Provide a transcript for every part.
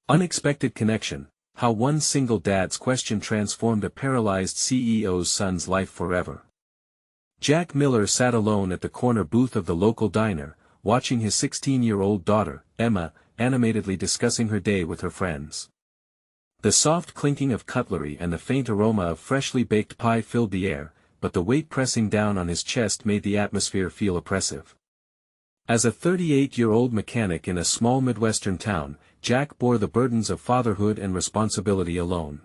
Unexpected connection: how one single dad's question transformed a paralyzed CEO's son's life forever. Jack Miller sat alone at the corner booth of the local diner, watching his 16-year-old daughter, Emma, animatedly discussing her day with her friends. The soft clinking of cutlery and the faint aroma of freshly baked pie filled the air, but the weight pressing down on his chest made the atmosphere feel oppressive. As a 38-year-old mechanic in a small Midwestern town, Jack bore the burdens of fatherhood and responsibility alone.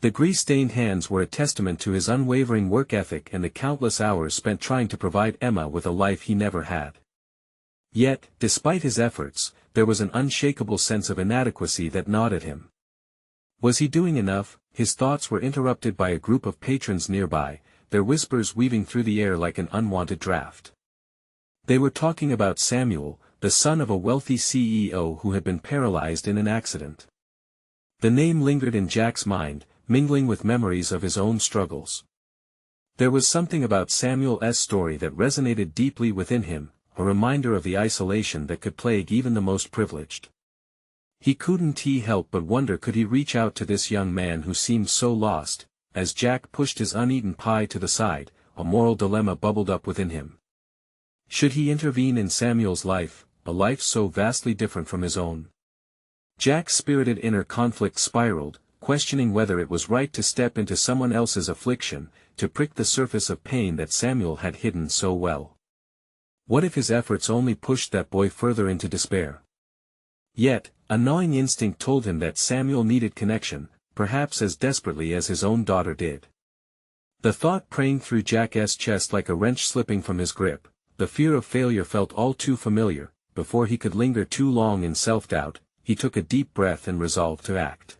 The grease-stained hands were a testament to his unwavering work ethic and the countless hours spent trying to provide Emma with a life he never had. Yet, despite his efforts, there was an unshakable sense of inadequacy that gnawed at him. Was he doing enough? His thoughts were interrupted by a group of patrons nearby, their whispers weaving through the air like an unwanted draft. They were talking about Samuel, the son of a wealthy CEO who had been paralyzed in an accident. The name lingered in Jack's mind, mingling with memories of his own struggles. There was something about Samuel's story that resonated deeply within him, a reminder of the isolation that could plague even the most privileged. He couldn't help but wonder, could he reach out to this young man who seemed so lost? As Jack pushed his uneaten pie to the side, a moral dilemma bubbled up within him. Should he intervene in Samuel's life, a life so vastly different from his own? Jack's spirited inner conflict spiraled, questioning whether it was right to step into someone else's affliction, to prick the surface of pain that Samuel had hidden so well. What if his efforts only pushed that boy further into despair? Yet, a gnawing instinct told him that Samuel needed connection, perhaps as desperately as his own daughter did. The thought praying through Jack's chest like a wrench slipping from his grip. The fear of failure felt all too familiar. Before he could linger too long in self-doubt, he took a deep breath and resolved to act.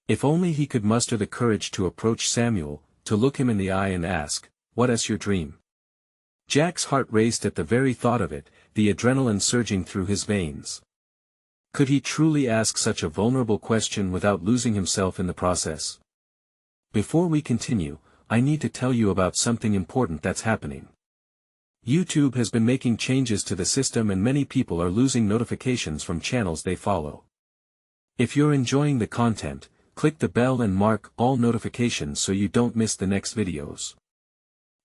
If only he could muster the courage to approach Samuel, to look him in the eye and ask, "What's your dream?" Jack's heart raced at the very thought of it, the adrenaline surging through his veins. Could he truly ask such a vulnerable question without losing himself in the process? Before we continue, I need to tell you about something important that's happening. YouTube has been making changes to the system and many people are losing notifications from channels they follow. If you're enjoying the content, click the bell and mark all notifications so you don't miss the next videos.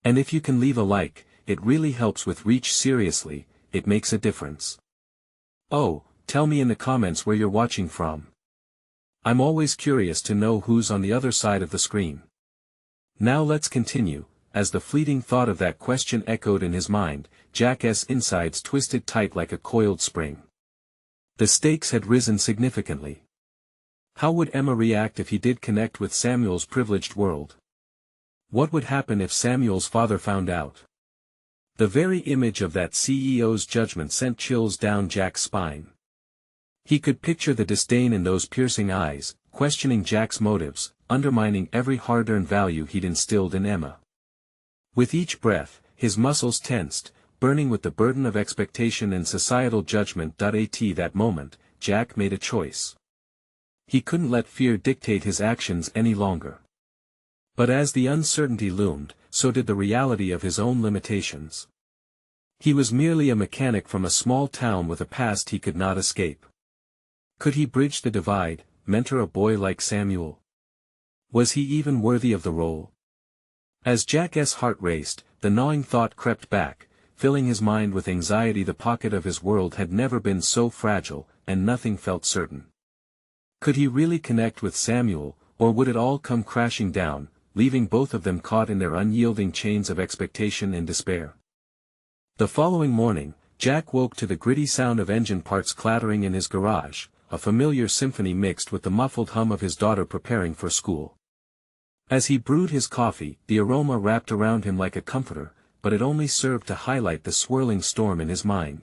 And if you can leave a like, it really helps with reach. Seriously, it makes a difference. Oh, tell me in the comments where you're watching from. I'm always curious to know who's on the other side of the screen. Now let's continue. As the fleeting thought of that question echoed in his mind, Jack's insides twisted tight like a coiled spring. The stakes had risen significantly. How would Emma react if he did connect with Samuel's privileged world? What would happen if Samuel's father found out? The very image of that CEO's judgment sent chills down Jack's spine. He could picture the disdain in those piercing eyes, questioning Jack's motives, undermining every hard-earned value he'd instilled in Emma. With each breath, his muscles tensed, burning with the burden of expectation and societal judgment. At that moment, Jack made a choice. He couldn't let fear dictate his actions any longer. But as the uncertainty loomed, so did the reality of his own limitations. He was merely a mechanic from a small town with a past he could not escape. Could he bridge the divide, mentor a boy like Samuel? Was he even worthy of the role? As Jack's heart raced, the gnawing thought crept back, filling his mind with anxiety. The pocket of his world had never been so fragile, and nothing felt certain. Could he really connect with Samuel, or would it all come crashing down, leaving both of them caught in their unyielding chains of expectation and despair? The following morning, Jack woke to the gritty sound of engine parts clattering in his garage, a familiar symphony mixed with the muffled hum of his daughter preparing for school. As he brewed his coffee, the aroma wrapped around him like a comforter, but it only served to highlight the swirling storm in his mind.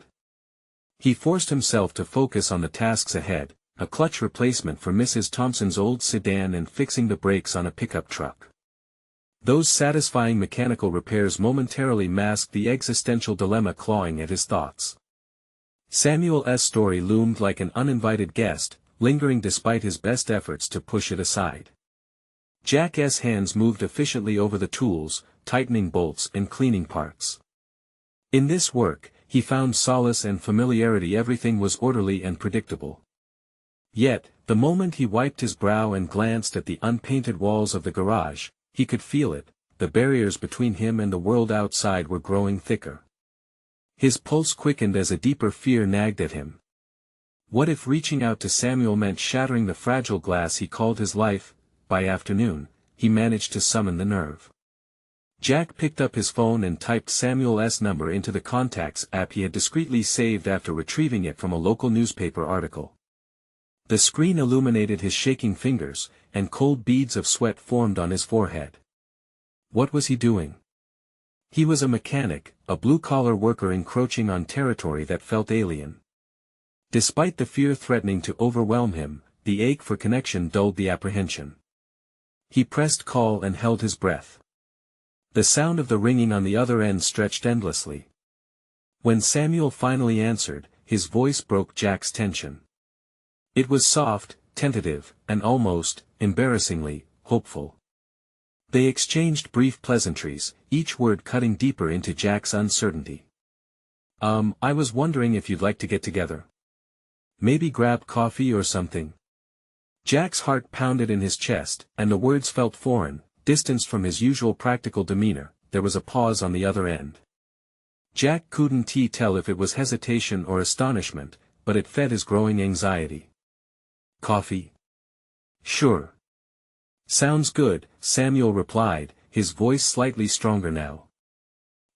He forced himself to focus on the tasks ahead, a clutch replacement for Mrs. Thompson's old sedan and fixing the brakes on a pickup truck. Those satisfying mechanical repairs momentarily masked the existential dilemma clawing at his thoughts. Samuel's story loomed like an uninvited guest, lingering despite his best efforts to push it aside. Jack's hands moved efficiently over the tools, tightening bolts and cleaning parts. In this work, he found solace and familiarity. Everything was orderly and predictable. Yet, the moment he wiped his brow and glanced at the unpainted walls of the garage, he could feel it, the barriers between him and the world outside were growing thicker. His pulse quickened as a deeper fear nagged at him. What if reaching out to Samuel meant shattering the fragile glass he called his life? By afternoon, he managed to summon the nerve. Jack picked up his phone and typed Samuel's number into the contacts app he had discreetly saved after retrieving it from a local newspaper article. The screen illuminated his shaking fingers, and cold beads of sweat formed on his forehead. What was he doing? He was a mechanic, a blue-collar worker encroaching on territory that felt alien. Despite the fear threatening to overwhelm him, the ache for connection dulled the apprehension. He pressed call and held his breath. The sound of the ringing on the other end stretched endlessly. When Samuel finally answered, his voice broke Jack's tension. It was soft, tentative, and almost, embarrassingly, hopeful. They exchanged brief pleasantries, each word cutting deeper into Jack's uncertainty. I was wondering if you'd like to get together. Maybe grab coffee or something. Jack's heart pounded in his chest, and the words felt foreign, distanced from his usual practical demeanor. There was a pause on the other end. Jack couldn't tell if it was hesitation or astonishment, but it fed his growing anxiety. Coffee? Sure. Sounds good, Samuel replied, his voice slightly stronger now.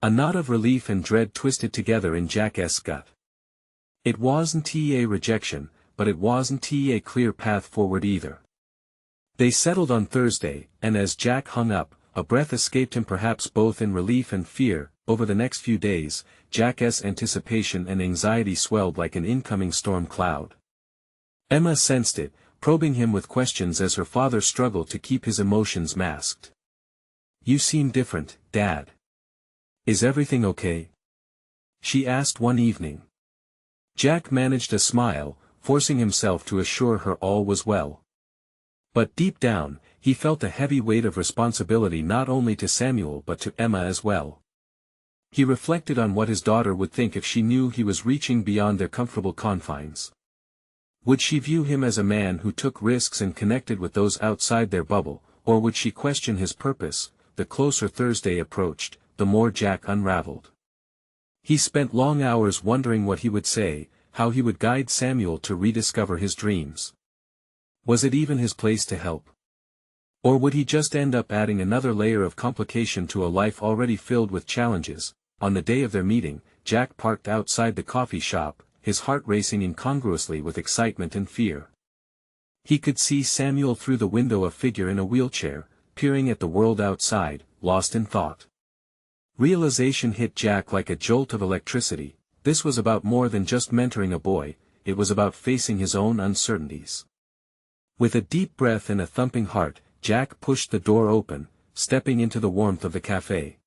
A knot of relief and dread twisted together in Jack's gut. It wasn't a rejection, but it wasn't a clear path forward either. They settled on Thursday, and as Jack hung up, a breath escaped him, perhaps both in relief and fear. Over the next few days, Jack's anticipation and anxiety swelled like an incoming storm cloud. Emma sensed it, probing him with questions as her father struggled to keep his emotions masked. You seem different, Dad. Is everything okay? She asked one evening. Jack managed a smile, forcing himself to assure her all was well. But deep down, he felt a heavy weight of responsibility not only to Samuel but to Emma as well. He reflected on what his daughter would think if she knew he was reaching beyond their comfortable confines. Would she view him as a man who took risks and connected with those outside their bubble, or would she question his purpose? The closer Thursday approached, the more Jack unraveled. He spent long hours wondering what he would say, how he would guide Samuel to rediscover his dreams. Was it even his place to help? Or would he just end up adding another layer of complication to a life already filled with challenges? On the day of their meeting, Jack parked outside the coffee shop, his heart racing incongruously with excitement and fear. He could see Samuel through the window, a figure in a wheelchair, peering at the world outside, lost in thought. Realization hit Jack like a jolt of electricity. This was about more than just mentoring a boy, it was about facing his own uncertainties. With a deep breath and a thumping heart, Jack pushed the door open, stepping into the warmth of the cafe.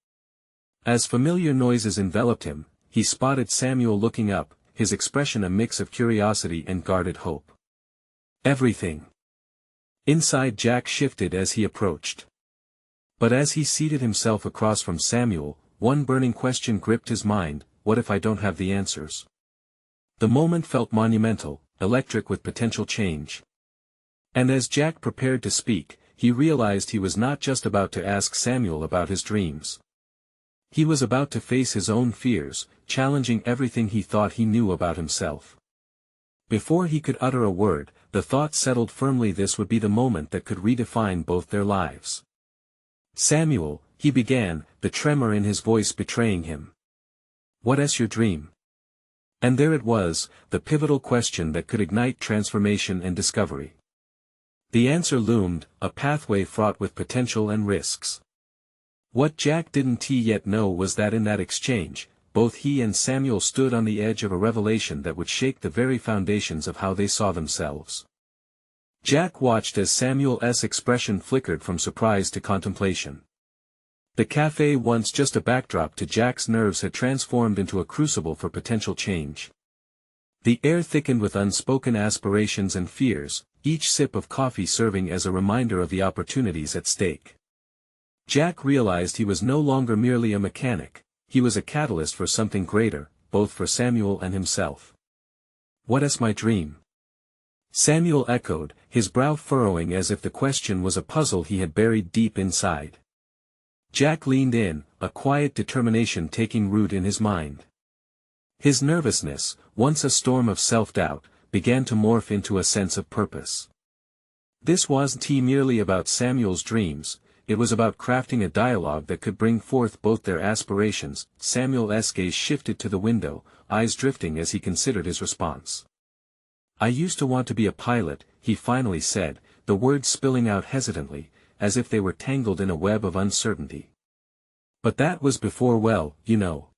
As familiar noises enveloped him, he spotted Samuel looking up, his expression a mix of curiosity and guarded hope. Everything inside Jack shifted as he approached. But as he seated himself across from Samuel, one burning question gripped his mind: what if I don't have the answers? The moment felt monumental, electric with potential change. And as Jack prepared to speak, he realized he was not just about to ask Samuel about his dreams. He was about to face his own fears, challenging everything he thought he knew about himself. Before he could utter a word, the thought settled firmly: this would be the moment that could redefine both their lives. Samuel, he began, the tremor in his voice betraying him. What's your dream? And there it was, the pivotal question that could ignite transformation and discovery. The answer loomed, a pathway fraught with potential and risks. What Jack didn't yet know was that in that exchange, both he and Samuel stood on the edge of a revelation that would shake the very foundations of how they saw themselves. Jack watched as Samuel's expression flickered from surprise to contemplation. The cafe, once just a backdrop to Jack's nerves, had transformed into a crucible for potential change. The air thickened with unspoken aspirations and fears, each sip of coffee serving as a reminder of the opportunities at stake. Jack realized he was no longer merely a mechanic, he was a catalyst for something greater, both for Samuel and himself. What's my dream? Samuel echoed, his brow furrowing as if the question was a puzzle he had buried deep inside. Jack leaned in, a quiet determination taking root in his mind. His nervousness, once a storm of self-doubt, began to morph into a sense of purpose. This wasn't merely about Samuel's dreams, it was about crafting a dialogue that could bring forth both their aspirations. Samuel's gaze shifted to the window, eyes drifting as he considered his response. "I used to want to be a pilot," he finally said, the words spilling out hesitantly, as if they were tangled in a web of uncertainty. "But that was before, well, you know."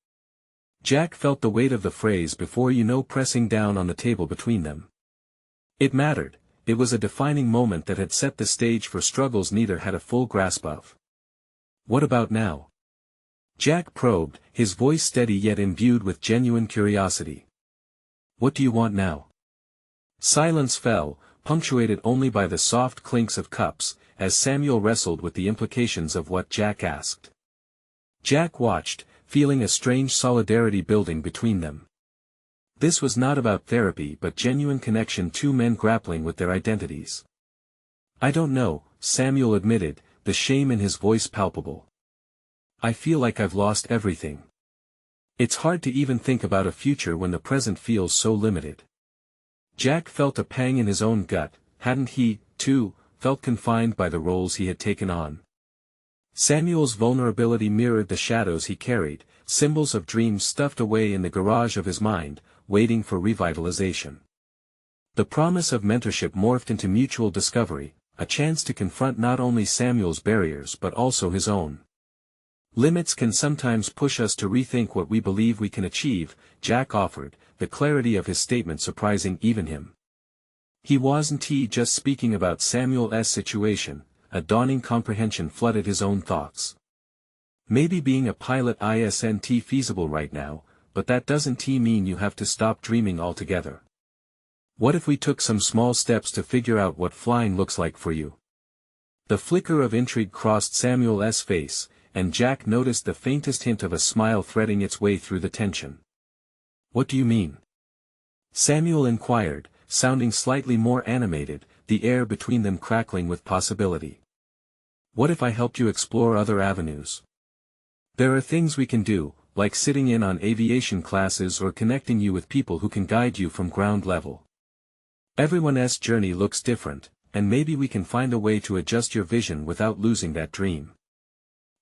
Jack felt the weight of the phrase "before you know" pressing down on the table between them. It mattered, it was a defining moment that had set the stage for struggles neither had a full grasp of. "What about now?" Jack probed, his voice steady yet imbued with genuine curiosity. "What do you want now?" Silence fell, punctuated only by the soft clinks of cups, as Samuel wrestled with the implications of what Jack asked. Jack watched, feeling a strange solidarity building between them. This was not about therapy but genuine connection, two men grappling with their identities. "I don't know," Samuel admitted, the shame in his voice palpable. "I feel like I've lost everything. It's hard to even think about a future when the present feels so limited." Jack felt a pang in his own gut. Hadn't he, too, felt confined by the roles he had taken on? Samuel's vulnerability mirrored the shadows he carried, symbols of dreams stuffed away in the garage of his mind, waiting for revitalization. The promise of mentorship morphed into mutual discovery, a chance to confront not only Samuel's barriers but also his own. "Limits can sometimes push us to rethink what we believe we can achieve," Jack offered, the clarity of his statement surprising even him. He wasn't just speaking about Samuel's situation, a dawning comprehension flooded his own thoughts. "Maybe being a pilot isn't feasible right now, but that doesn't mean you have to stop dreaming altogether. What if we took some small steps to figure out what flying looks like for you?" The flicker of intrigue crossed Samuel's face, and Jack noticed the faintest hint of a smile threading its way through the tension. "What do you mean?" Samuel inquired, sounding slightly more animated, the air between them crackling with possibility. "What if I helped you explore other avenues? There are things we can do, like sitting in on aviation classes or connecting you with people who can guide you from ground level. Everyone's journey looks different, and maybe we can find a way to adjust your vision without losing that dream."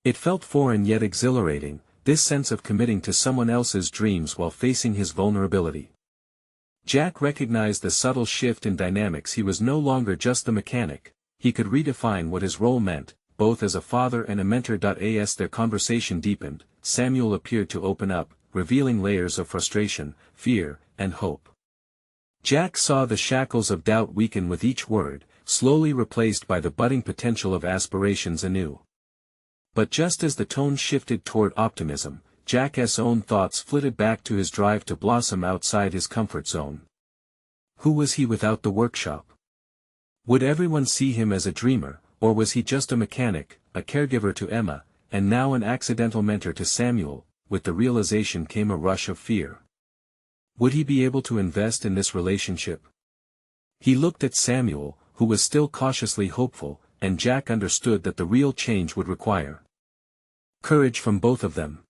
It felt foreign yet exhilarating, this sense of committing to someone else's dreams while facing his vulnerability. Jack recognized the subtle shift in dynamics. He was no longer just the mechanic, he could redefine what his role meant, both as a father and a mentor. As their conversation deepened, Samuel appeared to open up, revealing layers of frustration, fear, and hope. Jack saw the shackles of doubt weaken with each word, slowly replaced by the budding potential of aspirations anew. But just as the tone shifted toward optimism, Jack's own thoughts flitted back to his drive to blossom outside his comfort zone. Who was he without the workshop? Would everyone see him as a dreamer, or was he just a mechanic, a caregiver to Emma, and now an accidental mentor to Samuel? With the realization came a rush of fear. Would he be able to invest in this relationship? He looked at Samuel, who was still cautiously hopeful, and Jack understood that the real change would require courage from both of them.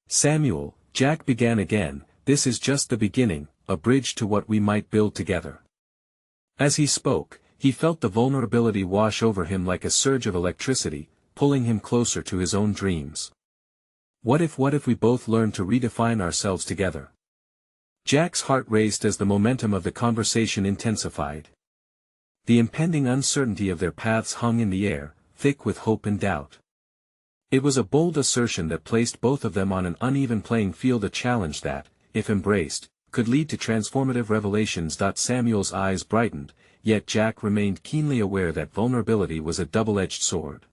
"Samuel," Jack began again, "this is just the beginning, a bridge to what we might build together." As he spoke, he felt the vulnerability wash over him like a surge of electricity, pulling him closer to his own dreams. What if we both learned to redefine ourselves together? Jack's heart raced as the momentum of the conversation intensified. The impending uncertainty of their paths hung in the air, thick with hope and doubt. It was a bold assertion that placed both of them on an uneven playing field, a challenge that, if embraced, could lead to transformative revelations. Samuel's eyes brightened, yet Jack remained keenly aware that vulnerability was a double-edged sword.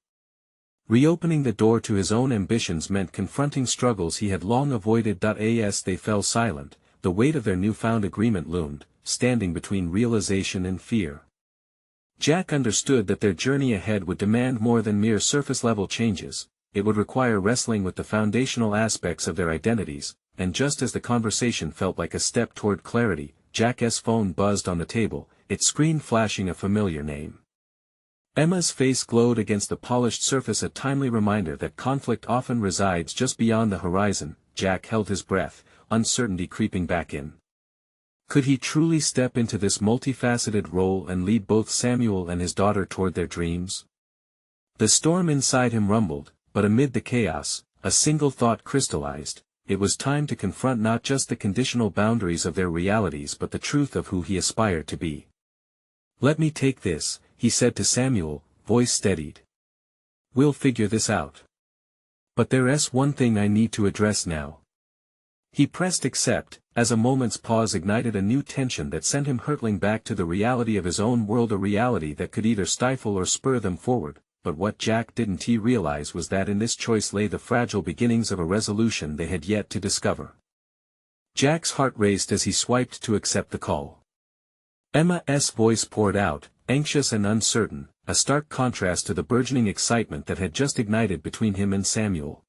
Reopening the door to his own ambitions meant confronting struggles he had long avoided. As they fell silent, the weight of their newfound agreement loomed, standing between realization and fear. Jack understood that their journey ahead would demand more than mere surface-level changes. It would require wrestling with the foundational aspects of their identities, and just as the conversation felt like a step toward clarity, Jack's phone buzzed on the table, its screen flashing a familiar name. Emma's face glowed against the polished surface, a timely reminder that conflict often resides just beyond the horizon. Jack held his breath, uncertainty creeping back in. Could he truly step into this multifaceted role and lead both Samuel and his daughter toward their dreams? The storm inside him rumbled, but amid the chaos, a single thought crystallized: it was time to confront not just the conditional boundaries of their realities but the truth of who he aspired to be. "Let me take this," he said to Samuel, voice steadied. "We'll figure this out. But there's one thing I need to address now." He pressed accept, as a moment's pause ignited a new tension that sent him hurtling back to the reality of his own world, a reality that could either stifle or spur them forward. But what Jack didn't realize was that in this choice lay the fragile beginnings of a resolution they had yet to discover. Jack's heart raced as he swiped to accept the call. Emma's voice poured out, anxious and uncertain, a stark contrast to the burgeoning excitement that had just ignited between him and Samuel.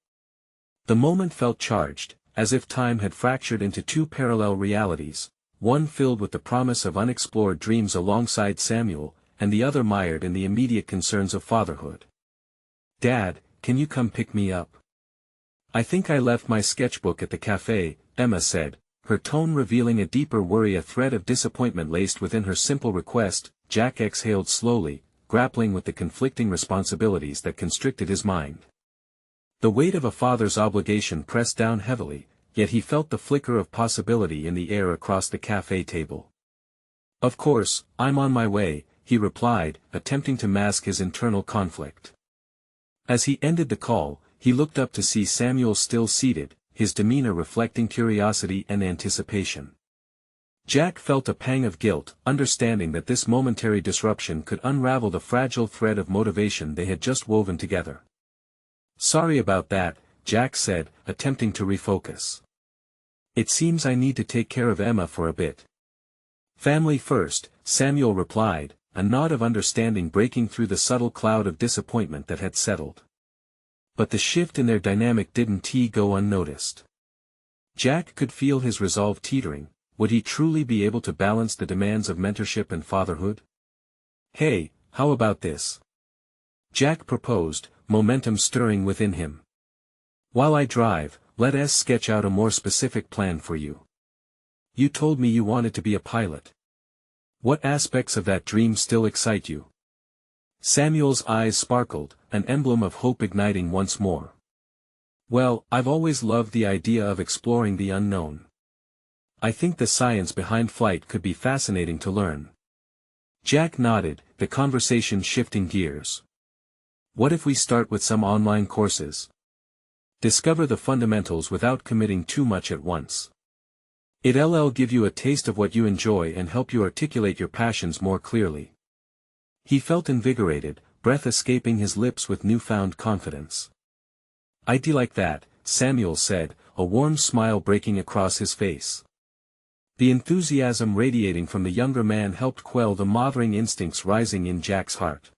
The moment felt charged, as if time had fractured into two parallel realities, one filled with the promise of unexplored dreams alongside Samuel, and the other mired in the immediate concerns of fatherhood. "Dad, can you come pick me up? I think I left my sketchbook at the cafe," Emma said, her tone revealing a deeper worry, a thread of disappointment laced within her simple request. Jack exhaled slowly, grappling with the conflicting responsibilities that constricted his mind. The weight of a father's obligation pressed down heavily, yet he felt the flicker of possibility in the air across the cafe table. "Of course, I'm on my way," he replied, attempting to mask his internal conflict. As he ended the call, he looked up to see Samuel still seated, his demeanor reflecting curiosity and anticipation. Jack felt a pang of guilt, understanding that this momentary disruption could unravel the fragile thread of motivation they had just woven together. "Sorry about that," Jack said, attempting to refocus. "It seems I need to take care of Emma for a bit." "Family first," Samuel replied, a nod of understanding breaking through the subtle cloud of disappointment that had settled. But the shift in their dynamic didn't go unnoticed. Jack could feel his resolve teetering. Would he truly be able to balance the demands of mentorship and fatherhood? "Hey, how about this?" Jack proposed, momentum stirring within him. "While I drive, let's sketch out a more specific plan for you. You told me you wanted to be a pilot. What aspects of that dream still excite you?" Samuel's eyes sparkled, an emblem of hope igniting once more. "Well, I've always loved the idea of exploring the unknown. I think the science behind flight could be fascinating to learn." Jack nodded, the conversation shifting gears. "What if we start with some online courses? Discover the fundamentals without committing too much at once. It'll give you a taste of what you enjoy and help you articulate your passions more clearly." He felt invigorated, breath escaping his lips with newfound confidence. "I'd like that," Samuel said, a warm smile breaking across his face. The enthusiasm radiating from the younger man helped quell the mothering instincts rising in Jack's heart.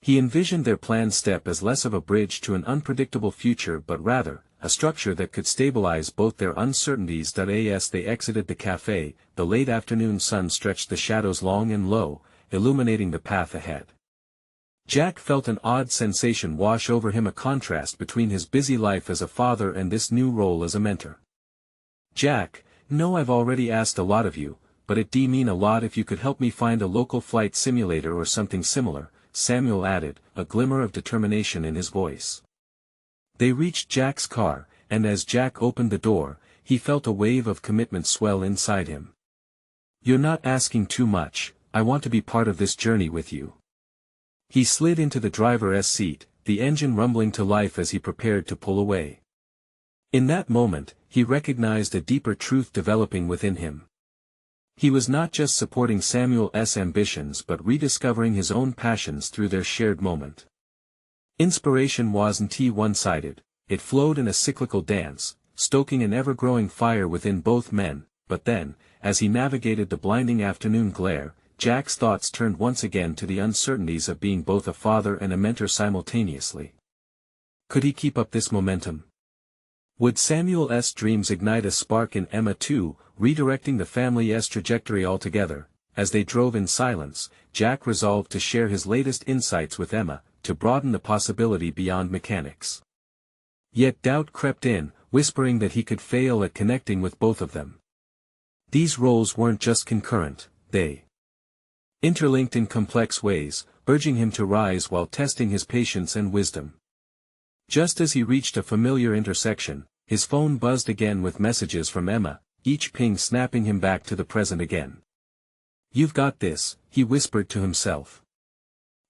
He envisioned their planned step as less of a bridge to an unpredictable future but rather, a structure that could stabilize both their uncertainties. As they exited the cafe, the late afternoon sun stretched the shadows long and low, illuminating the path ahead. Jack felt an odd sensation wash over him, a contrast between his busy life as a father and this new role as a mentor. "Jack, no, I've already asked a lot of you, but it'd mean a lot if you could help me find a local flight simulator or something similar," Samuel added, a glimmer of determination in his voice. They reached Jack's car, and as Jack opened the door, he felt a wave of commitment swell inside him. "You're not asking too much, I want to be part of this journey with you." He slid into the driver's seat, the engine rumbling to life as he prepared to pull away. In that moment, he recognized a deeper truth developing within him. He was not just supporting Samuel's ambitions but rediscovering his own passions through their shared moment. Inspiration wasn't one-sided, it flowed in a cyclical dance, stoking an ever-growing fire within both men. But then, as he navigated the blinding afternoon glare, Jack's thoughts turned once again to the uncertainties of being both a father and a mentor simultaneously. Could he keep up this momentum? Would Samuel's dreams ignite a spark in Emma too, redirecting the family's trajectory altogether? as they drove in silence, Jack resolved to share his latest insights with Emma, to broaden the possibility beyond mechanics. Yet doubt crept in, whispering that he could fail at connecting with both of them. These roles weren't just concurrent, they interlinked in complex ways, urging him to rise while testing his patience and wisdom. Just as he reached a familiar intersection, his phone buzzed again with messages from Emma, each ping snapping him back to the present again. "You've got this," he whispered to himself.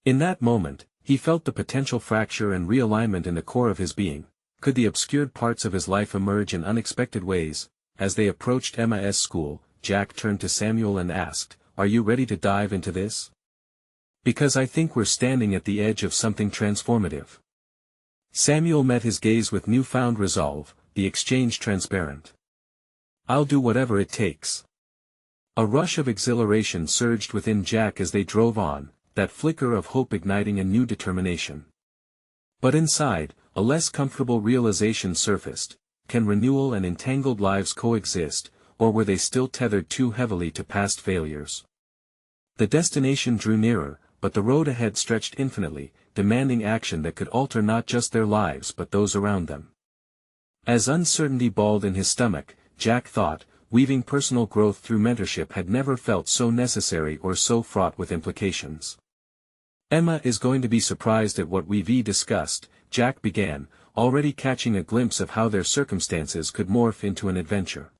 In that moment, he felt the potential fracture and realignment in the core of his being. Could the obscured parts of his life emerge in unexpected ways? As they approached Emma's school, Jack turned to Samuel and asked, "Are you ready to dive into this? Because I think we're standing at the edge of something transformative." Samuel met his gaze with newfound resolve, the exchange transparent. "I'll do whatever it takes." A rush of exhilaration surged within Jack as they drove on, that flicker of hope igniting a new determination. But inside, a less comfortable realization surfaced. Can renewal and entangled lives coexist, or were they still tethered too heavily to past failures? The destination drew nearer, but the road ahead stretched infinitely, demanding action that could alter not just their lives but those around them. As uncertainty balled in his stomach, Jack thought, weaving personal growth through mentorship had never felt so necessary or so fraught with implications. "Emma is going to be surprised at what we've discussed," Jack began, already catching a glimpse of how their circumstances could morph into an adventure.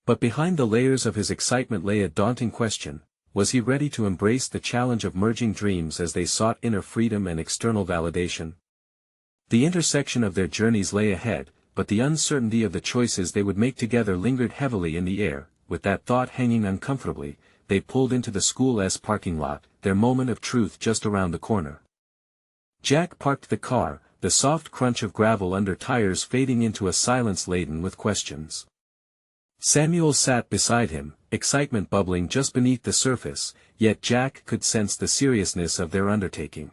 But behind the layers of his excitement lay a daunting question: was he ready to embrace the challenge of merging dreams as they sought inner freedom and external validation? The intersection of their journeys lay ahead, but the uncertainty of the choices they would make together lingered heavily in the air. With that thought hanging uncomfortably, they pulled into the school's parking lot, their moment of truth just around the corner. Jack parked the car, the soft crunch of gravel under tires fading into a silence laden with questions. Samuel sat beside him, excitement bubbling just beneath the surface, yet Jack could sense the seriousness of their undertaking.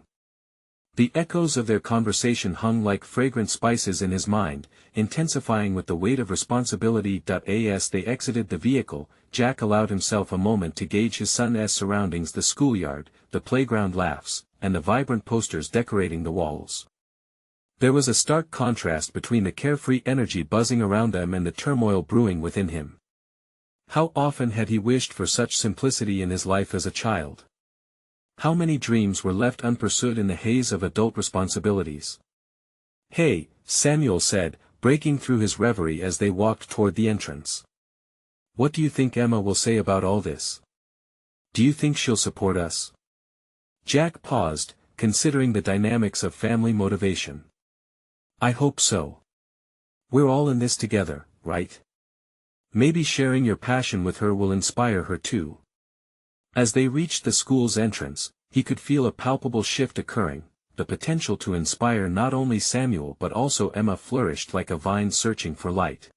The echoes of their conversation hung like fragrant spices in his mind, intensifying with the weight of responsibility. As they exited the vehicle, Jack allowed himself a moment to gauge his son's surroundings: the schoolyard, the playground laughs, and the vibrant posters decorating the walls. There was a stark contrast between the carefree energy buzzing around them and the turmoil brewing within him. How often had he wished for such simplicity in his life as a child? How many dreams were left unpursued in the haze of adult responsibilities? "Hey," Samuel said, breaking through his reverie as they walked toward the entrance. "What do you think Emma will say about all this? Do you think she'll support us?" Jack paused, considering the dynamics of family motivation. "I hope so. We're all in this together, right? Maybe sharing your passion with her will inspire her too." As they reached the school's entrance, he could feel a palpable shift occurring. The potential to inspire not only Samuel but also Emma flourished like a vine searching for light.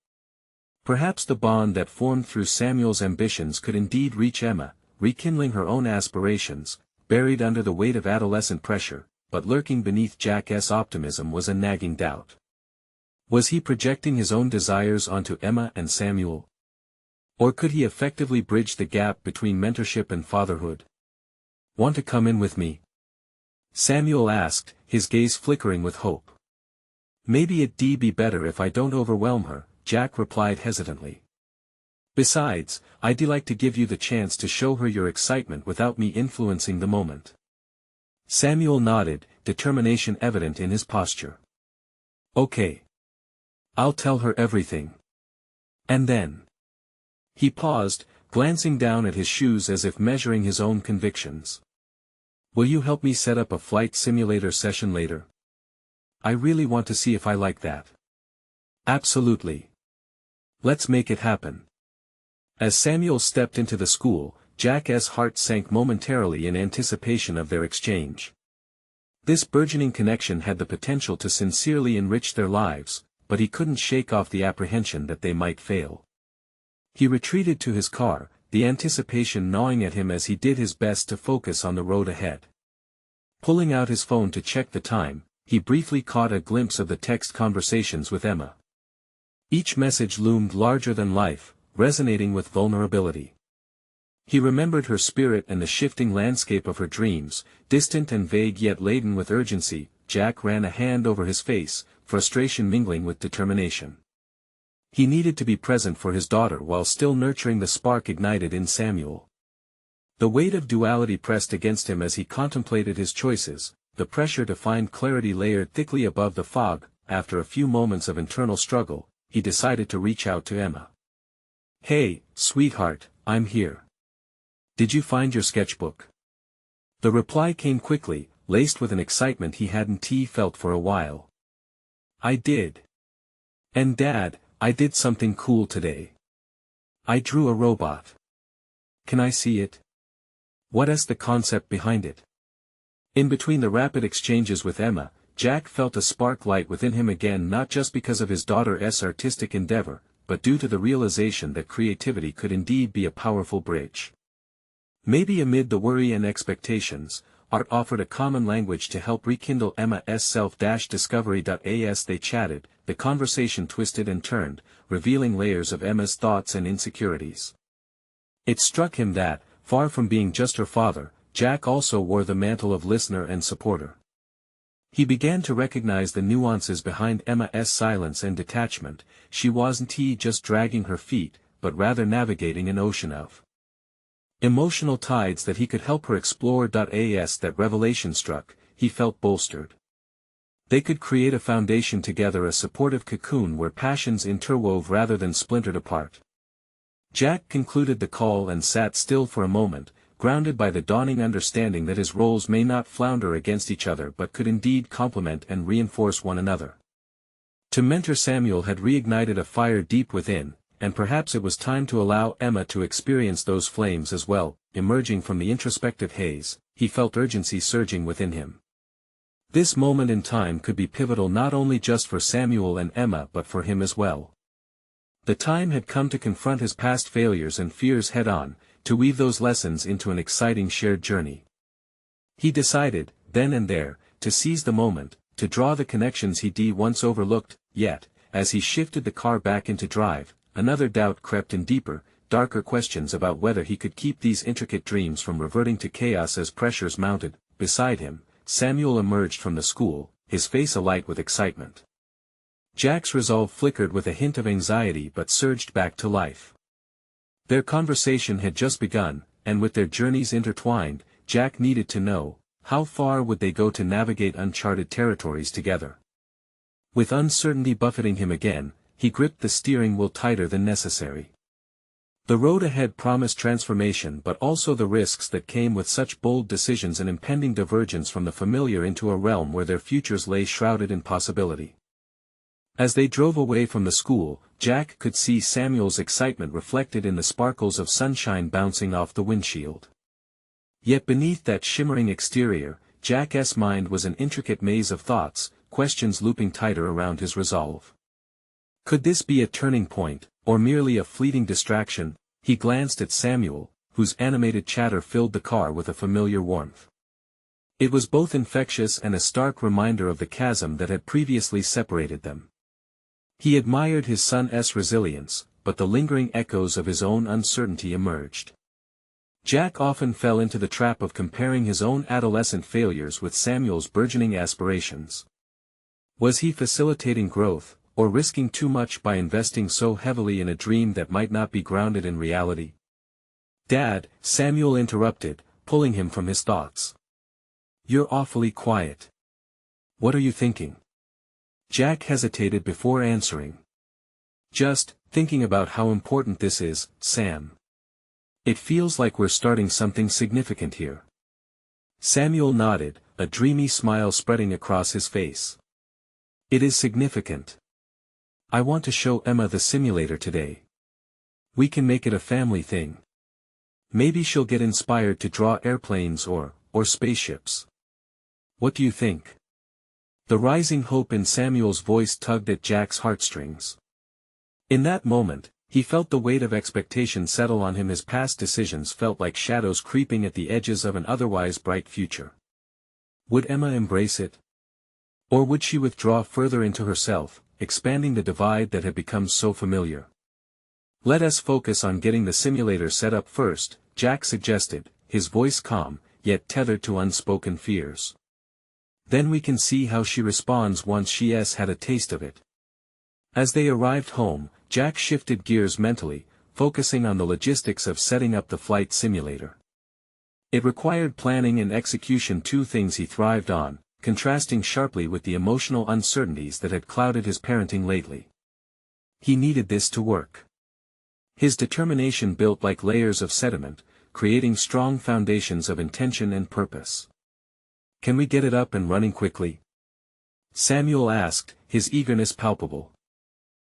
Perhaps the bond that formed through Samuel's ambitions could indeed reach Emma, rekindling her own aspirations, buried under the weight of adolescent pressure. But lurking beneath Jack's optimism was a nagging doubt. Was he projecting his own desires onto Emma and Samuel? Or could he effectively bridge the gap between mentorship and fatherhood? "Want to come in with me?" Samuel asked, his gaze flickering with hope. "Maybe it'd be better if I don't overwhelm her," Jack replied hesitantly. "Besides, I'd like to give you the chance to show her your excitement without me influencing the moment." Samuel nodded, determination evident in his posture. "Okay. I'll tell her everything. And then." He paused, glancing down at his shoes as if measuring his own convictions. "Will you help me set up a flight simulator session later? I really want to see if I like that." "Absolutely. Let's make it happen." As Samuel stepped into the school, Jack's heart sank momentarily in anticipation of their exchange. This burgeoning connection had the potential to sincerely enrich their lives, but he couldn't shake off the apprehension that they might fail. He retreated to his car, the anticipation gnawing at him as he did his best to focus on the road ahead. Pulling out his phone to check the time, he briefly caught a glimpse of the text conversations with Emma. Each message loomed larger than life, resonating with vulnerability. He remembered her spirit and the shifting landscape of her dreams, distant and vague yet laden with urgency. Jack ran a hand over his face, frustration mingling with determination. He needed to be present for his daughter while still nurturing the spark ignited in Samuel. The weight of duality pressed against him as he contemplated his choices, the pressure to find clarity layered thickly above the fog. After a few moments of internal struggle, he decided to reach out to Emma. "Hey, sweetheart, I'm here. Did you find your sketchbook?" The reply came quickly, laced with an excitement he hadn't felt for a while. "I did. And Dad, I did something cool today. I drew a robot. Can I see it? What's the concept behind it?" In between the rapid exchanges with Emma, Jack felt a spark light within him again, not just because of his daughter's artistic endeavor, but due to the realization that creativity could indeed be a powerful bridge. Maybe amid the worry and expectations, art offered a common language to help rekindle Emma's self-discovery. As they chatted, the conversation twisted and turned, revealing layers of Emma's thoughts and insecurities. It struck him that, far from being just her father, Jack also wore the mantle of listener and supporter. He began to recognize the nuances behind Emma's silence and detachment. She wasn't just dragging her feet, but rather navigating an ocean of emotional tides that he could help her explore. As that revelation struck, he felt bolstered. They could create a foundation together, a supportive cocoon where passions interwove rather than splintered apart. Jack concluded the call and sat still for a moment, grounded by the dawning understanding that his roles may not flounder against each other but could indeed complement and reinforce one another. To mentor Samuel had reignited a fire deep within, and perhaps it was time to allow Emma to experience those flames as well. Emerging from the introspective haze, he felt urgency surging within him. This moment in time could be pivotal not only just for Samuel and Emma but for him as well. The time had come to confront his past failures and fears head-on, to weave those lessons into an exciting shared journey. He decided, then and there, to seize the moment, to draw the connections he'd once overlooked. Yet, as he shifted the car back into drive, another doubt crept in, deeper, darker questions about whether he could keep these intricate dreams from reverting to chaos as pressures mounted. Beside him, Samuel emerged from the school, his face alight with excitement. Jack's resolve flickered with a hint of anxiety but surged back to life. Their conversation had just begun, and with their journeys intertwined, Jack needed to know, how far would they go to navigate uncharted territories together? With uncertainty buffeting him again, he gripped the steering wheel tighter than necessary. The road ahead promised transformation, but also the risks that came with such bold decisions, an impending divergence from the familiar into a realm where their futures lay shrouded in possibility. As they drove away from the school, Jack could see Samuel's excitement reflected in the sparkles of sunshine bouncing off the windshield. Yet beneath that shimmering exterior, Jack's mind was an intricate maze of thoughts, questions looping tighter around his resolve. Could this be a turning point, or merely a fleeting distraction? He glanced at Samuel, whose animated chatter filled the car with a familiar warmth. It was both infectious and a stark reminder of the chasm that had previously separated them. He admired his son's resilience, but the lingering echoes of his own uncertainty emerged. Jack often fell into the trap of comparing his own adolescent failures with Samuel's burgeoning aspirations. Was he facilitating growth, or risking too much by investing so heavily in a dream that might not be grounded in reality? "Dad," Samuel interrupted, pulling him from his thoughts. "You're awfully quiet. What are you thinking?" Jack hesitated before answering. "Just thinking about how important this is, Sam. It feels like we're starting something significant here." Samuel nodded, a dreamy smile spreading across his face. "It is significant. I want to show Emma the simulator today. We can make it a family thing. Maybe she'll get inspired to draw airplanes or spaceships. What do you think?" The rising hope in Samuel's voice tugged at Jack's heartstrings. In that moment, he felt the weight of expectation settle on him. His past decisions felt like shadows creeping at the edges of an otherwise bright future. Would Emma embrace it? Or would she withdraw further into herself, expanding the divide that had become so familiar? "Let us focus on getting the simulator set up first," Jack suggested, his voice calm, yet tethered to unspoken fears. Then we can see how she responds once she's had a taste of it. As they arrived home, Jack shifted gears mentally, focusing on the logistics of setting up the flight simulator. It required planning and execution, two things he thrived on, contrasting sharply with the emotional uncertainties that had clouded his parenting lately. He needed this to work. His determination built like layers of sediment, creating strong foundations of intention and purpose. "Can we get it up and running quickly?" Samuel asked, his eagerness palpable.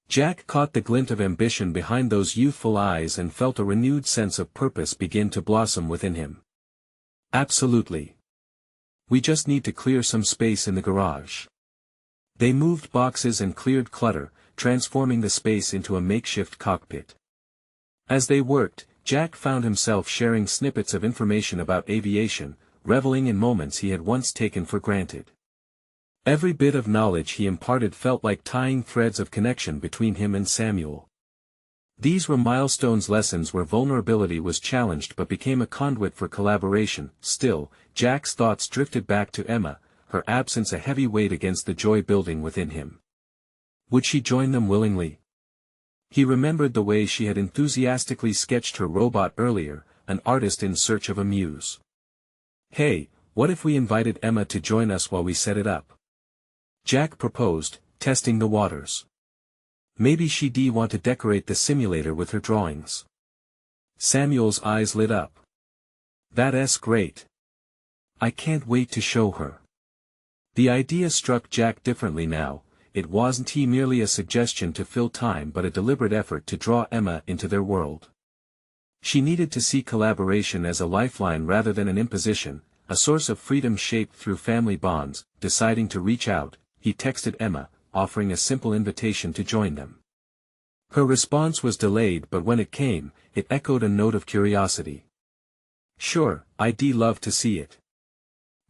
Jack caught the glint of ambition behind those youthful eyes and felt a renewed sense of purpose begin to blossom within him. "Absolutely. We just need to clear some space in the garage." They moved boxes and cleared clutter, transforming the space into a makeshift cockpit. As they worked, Jack found himself sharing snippets of information about aviation, reveling in moments he had once taken for granted. Every bit of knowledge he imparted felt like tying threads of connection between him and Samuel. These were milestones, lessons where vulnerability was challenged but became a conduit for collaboration. Still, Jack's thoughts drifted back to Emma, her absence a heavy weight against the joy building within him. Would she join them willingly? He remembered the way she had enthusiastically sketched her robot earlier, an artist in search of a muse. "Hey, what if we invited Emma to join us while we set it up?" Jack proposed, testing the waters. "Maybe she'd want to decorate the simulator with her drawings." Samuel's eyes lit up. "That's great. I can't wait to show her." The idea struck Jack differently now. It wasn't merely a suggestion to fill time but a deliberate effort to draw Emma into their world. She needed to see collaboration as a lifeline rather than an imposition, a source of freedom shaped through family bonds. Deciding to reach out, he texted Emma, offering a simple invitation to join them. Her response was delayed, but when it came, it echoed a note of curiosity. "Sure, I'd love to see it."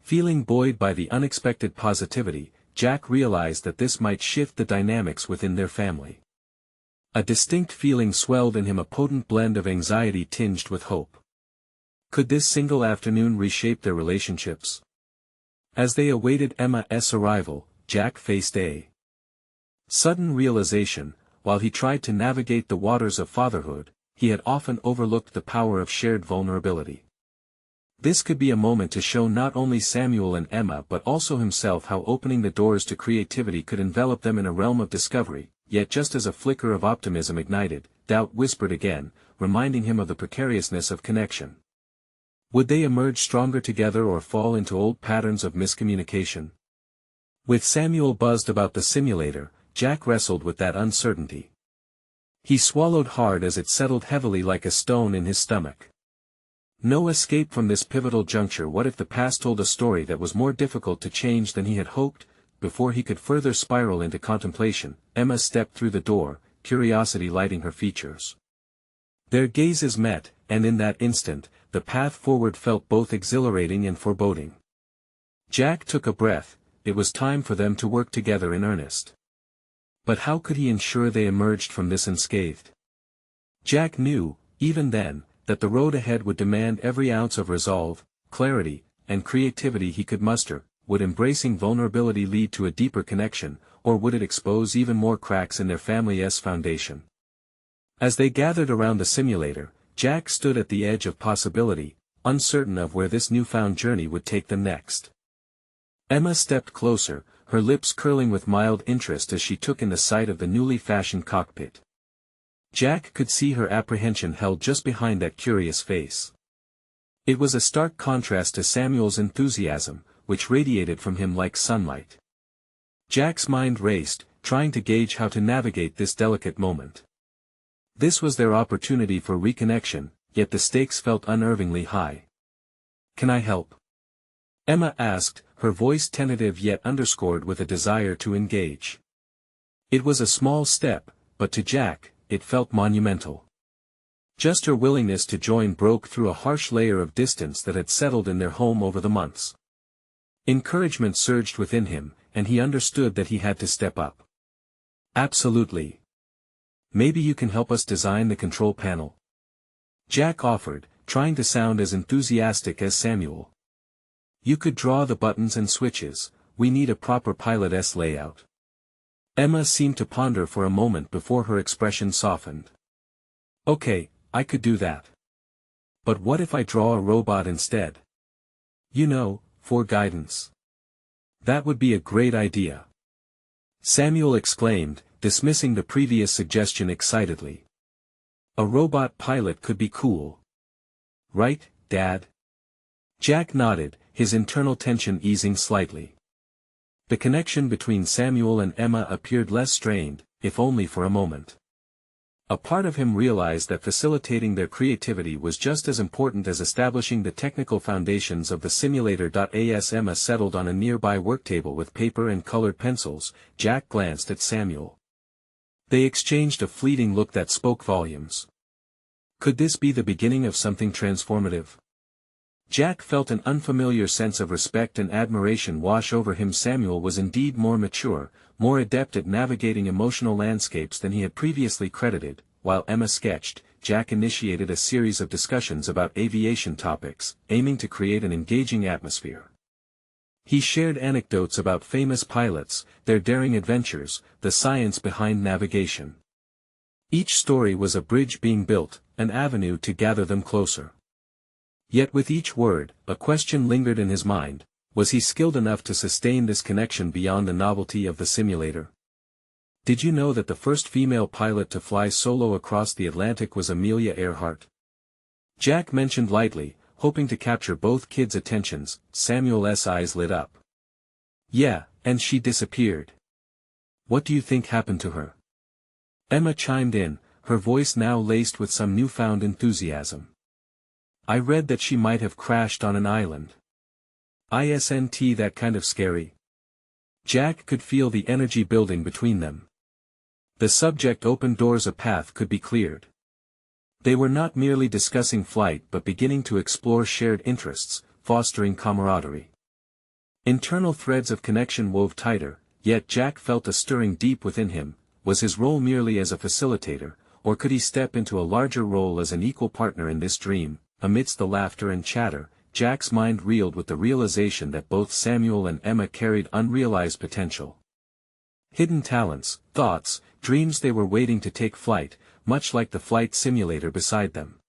Feeling buoyed by the unexpected positivity, Jack realized that this might shift the dynamics within their family. A distinct feeling swelled in him, a potent blend of anxiety tinged with hope. Could this single afternoon reshape their relationships? As they awaited Emma's arrival, Jack faced a sudden realization. While he tried to navigate the waters of fatherhood, he had often overlooked the power of shared vulnerability. This could be a moment to show not only Samuel and Emma but also himself how opening the doors to creativity could envelop them in a realm of discovery. Yet just as a flicker of optimism ignited, doubt whispered again, reminding him of the precariousness of connection. Would they emerge stronger together or fall into old patterns of miscommunication? With Samuel buzzed about the simulator, Jack wrestled with that uncertainty. He swallowed hard as it settled heavily like a stone in his stomach. No escape from this pivotal juncture. What if the past told a story that was more difficult to change than he had hoped? Before he could further spiral into contemplation, Emma stepped through the door, curiosity lighting her features. Their gazes met, and in that instant, the path forward felt both exhilarating and foreboding. Jack took a breath. It was time for them to work together in earnest. But how could he ensure they emerged from this unscathed? Jack knew, even then, that the road ahead would demand every ounce of resolve, clarity, and creativity he could muster. Would embracing vulnerability lead to a deeper connection, or would it expose even more cracks in their family's foundation? As they gathered around the simulator, Jack stood at the edge of possibility, uncertain of where this newfound journey would take them next. Emma stepped closer, her lips curling with mild interest as she took in the sight of the newly fashioned cockpit. Jack could see her apprehension held just behind that curious face. It was a stark contrast to Samuel's enthusiasm, which radiated from him like sunlight. Jack's mind raced, trying to gauge how to navigate this delicate moment. This was their opportunity for reconnection, yet the stakes felt unnervingly high. "Can I help?" Emma asked, her voice tentative yet underscored with a desire to engage. It was a small step, but to Jack, it felt monumental. Just her willingness to join broke through a harsh layer of distance that had settled in their home over the months. Encouragement surged within him, and he understood that he had to step up. "Absolutely. Maybe you can help us design the control panel?" Jack offered, trying to sound as enthusiastic as Samuel. "You could draw the buttons and switches, we need a proper Pilot layout." Emma seemed to ponder for a moment before her expression softened. "Okay, I could do that. But what if I draw a robot instead? You know, for guidance." "That would be a great idea," Samuel exclaimed, dismissing the previous suggestion excitedly. "A robot pilot could be cool. Right, Dad?" Jack nodded, his internal tension easing slightly. The connection between Samuel and Emma appeared less strained, if only for a moment. A part of him realized that facilitating their creativity was just as important as establishing the technical foundations of the simulator. As Emma settled on a nearby worktable with paper and colored pencils, Jack glanced at Samuel. They exchanged a fleeting look that spoke volumes. Could this be the beginning of something transformative? Jack felt an unfamiliar sense of respect and admiration wash over him. Samuel was indeed more mature, more adept at navigating emotional landscapes than he had previously credited. While Emma sketched, Jack initiated a series of discussions about aviation topics, aiming to create an engaging atmosphere. He shared anecdotes about famous pilots, their daring adventures, the science behind navigation. Each story was a bridge being built, an avenue to gather them closer. Yet with each word, a question lingered in his mind: was he skilled enough to sustain this connection beyond the novelty of the simulator? "Did you know that the first female pilot to fly solo across the Atlantic was Amelia Earhart?" Jack mentioned lightly, hoping to capture both kids' attentions. Samuel's eyes lit up. "Yeah, and she disappeared. What do you think happened to her?" Emma chimed in, her voice now laced with some newfound enthusiasm. "I read that she might have crashed on an island. Isn't that kind of scary?" Jack could feel the energy building between them. The subject opened doors. A path could be cleared. They were not merely discussing flight but beginning to explore shared interests, fostering camaraderie. Internal threads of connection wove tighter, yet Jack felt a stirring deep within him. Was his role merely as a facilitator, or could he step into a larger role as an equal partner in this dream? Amidst the laughter and chatter, Jack's mind reeled with the realization that both Samuel and Emma carried unrealized potential. Hidden talents, thoughts, dreams. They were waiting to take flight, much like the flight simulator beside them.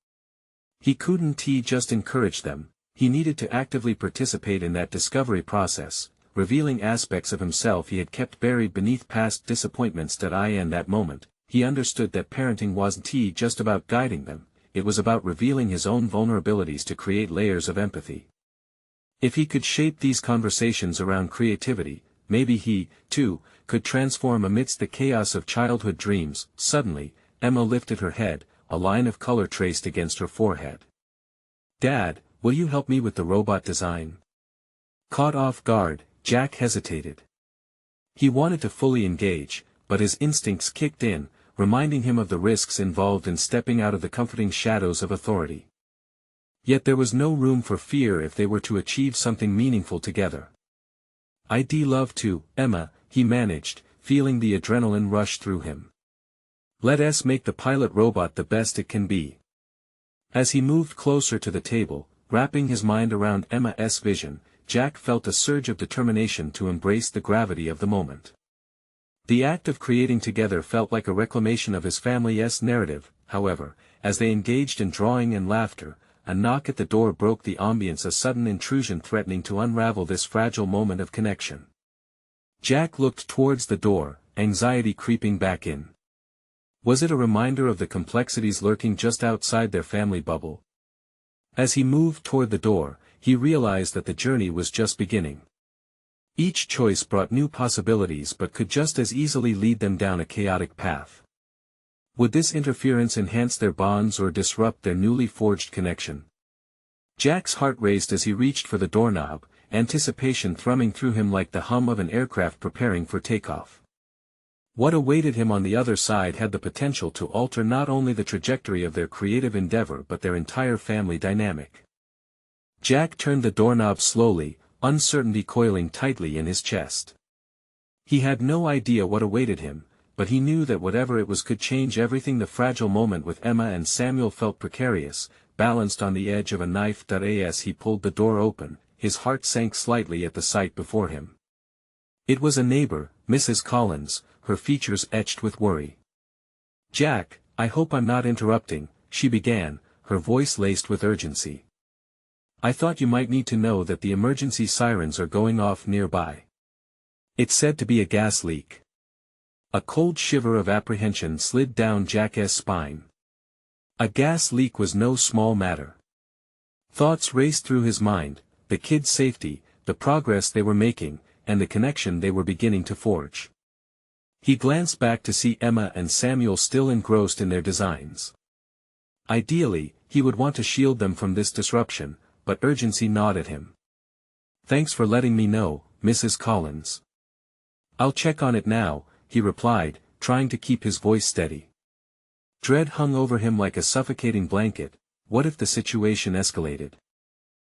He couldn't just encourage them, he needed to actively participate in that discovery process, revealing aspects of himself he had kept buried beneath past disappointments. In that moment, he understood that parenting wasn't just about guiding them. It was about revealing his own vulnerabilities to create layers of empathy. If he could shape these conversations around creativity, maybe he, too, could transform amidst the chaos of childhood dreams. Suddenly, Emma lifted her head, a line of color traced against her forehead. "Dad, will you help me with the robot design?" Caught off guard, Jack hesitated. He wanted to fully engage, but his instincts kicked in, reminding him of the risks involved in stepping out of the comforting shadows of authority. Yet there was no room for fear if they were to achieve something meaningful together. "I'd love to, Emma," he managed, feeling the adrenaline rush through him. "Let's make the pilot robot the best it can be." As he moved closer to the table, wrapping his mind around Emma's vision, Jack felt a surge of determination to embrace the gravity of the moment. The act of creating together felt like a reclamation of his family's narrative. However, as they engaged in drawing and laughter, a knock at the door broke the ambience, a sudden intrusion threatening to unravel this fragile moment of connection. Jack looked towards the door, anxiety creeping back in. Was it a reminder of the complexities lurking just outside their family bubble? As he moved toward the door, he realized that the journey was just beginning. Each choice brought new possibilities but could just as easily lead them down a chaotic path. Would this interference enhance their bonds or disrupt their newly forged connection? Jack's heart raced as he reached for the doorknob, anticipation thrumming through him like the hum of an aircraft preparing for takeoff. What awaited him on the other side had the potential to alter not only the trajectory of their creative endeavor but their entire family dynamic. Jack turned the doorknob slowly, uncertainty coiling tightly in his chest. He had no idea what awaited him, but he knew that whatever it was could change everything. The fragile moment with Emma and Samuel felt precarious, balanced on the edge of a knife. As he pulled the door open, his heart sank slightly at the sight before him. It was a neighbor, Mrs. Collins, her features etched with worry. "Jack, I hope I'm not interrupting," she began, her voice laced with urgency. "I thought you might need to know that the emergency sirens are going off nearby. It's said to be a gas leak." A cold shiver of apprehension slid down Jack's spine. A gas leak was no small matter. Thoughts raced through his mind, the kids' safety, the progress they were making, and the connection they were beginning to forge. He glanced back to see Emma and Samuel still engrossed in their designs. Ideally, he would want to shield them from this disruption, but urgency gnawed at him. "Thanks for letting me know, Mrs. Collins." "I'll check on it now," he replied, trying to keep his voice steady. Dread hung over him like a suffocating blanket. What if the situation escalated?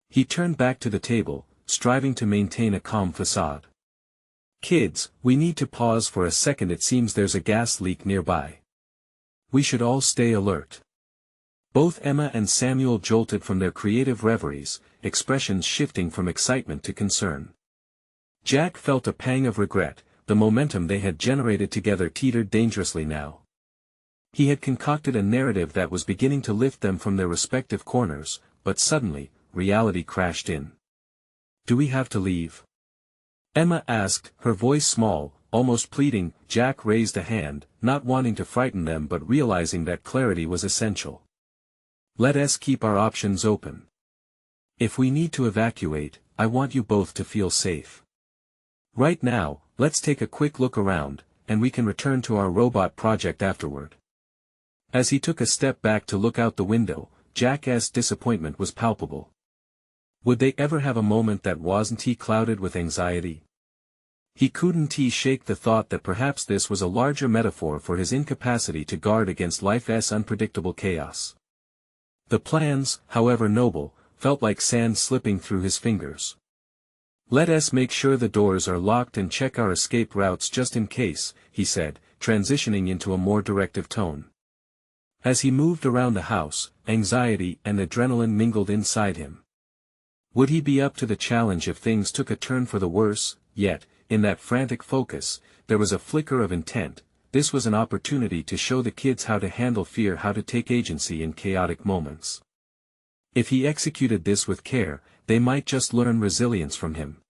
He turned back to the table, striving to maintain a calm facade. "Kids, we need to pause for a second. It seems there's a gas leak nearby. We should all stay alert." Both Emma and Samuel jolted from their creative reveries, expressions shifting from excitement to concern. Jack felt a pang of regret. The momentum they had generated together teetered dangerously now. He had concocted a narrative that was beginning to lift them from their respective corners, but suddenly, reality crashed in. "Do we have to leave?" Emma asked, her voice small, almost pleading. Jack raised a hand, not wanting to frighten them but realizing that clarity was essential. "Let us keep our options open. If we need to evacuate, I want you both to feel safe. Right now, let's take a quick look around, and we can return to our robot project afterward." As he took a step back to look out the window, Jack's disappointment was palpable. Would they ever have a moment that wasn't clouded with anxiety? He couldn't shake the thought that perhaps this was a larger metaphor for his incapacity to guard against life's unpredictable chaos. The plans, however noble, felt like sand slipping through his fingers. "Let us make sure the doors are locked and check our escape routes just in case," he said, transitioning into a more directive tone. As he moved around the house, anxiety and adrenaline mingled inside him. Would he be up to the challenge if things took a turn for the worse? Yet, in that frantic focus, there was a flicker of intent. This was an opportunity to show the kids how to handle fear, how to take agency in chaotic moments. If he executed this with care, they might just learn resilience from him.